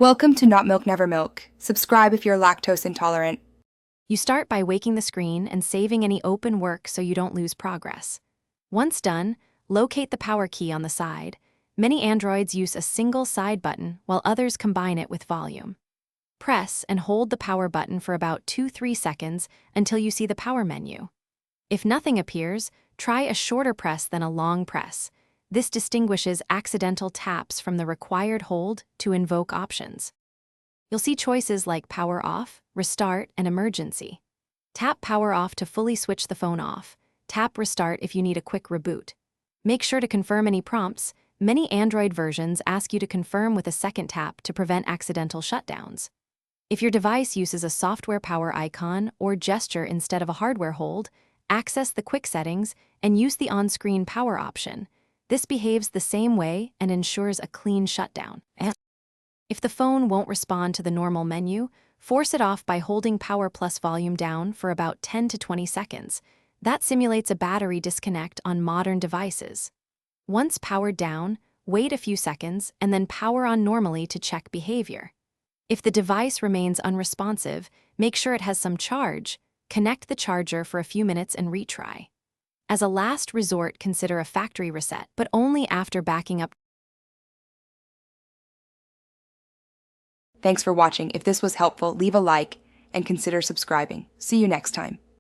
Welcome to Not Milk Never Milk. Subscribe if you're lactose intolerant. You start by waking the screen and saving any open work so you don't lose progress. Once done, locate the power key on the side. Many Androids use a single side button while others combine it with volume. Press and hold the power button for about 2-3 seconds until you see the power menu. If nothing appears, try a shorter press than a long press. This distinguishes accidental taps from the required hold to invoke options. You'll see choices like power off, restart, and emergency. Tap power off to fully switch the phone off. Tap restart if you need a quick reboot. Make sure to confirm any prompts. Many Android versions ask you to confirm with a second tap to prevent accidental shutdowns. If your device uses a software power icon or gesture instead of a hardware hold, access the quick settings and use the on-screen power option. This behaves the same way and ensures a clean shutdown. If the phone won't respond to the normal menu, force it off by holding power plus volume down for about 10 to 20 seconds. That simulates a battery disconnect on modern devices. Once powered down, wait a few seconds and then power on normally to check behavior. If the device remains unresponsive, make sure it has some charge. Connect the charger for a few minutes and retry. As a last resort, consider a factory reset, but only after backing up. Thanks for watching. If this was helpful, leave a like and consider subscribing. See you next time.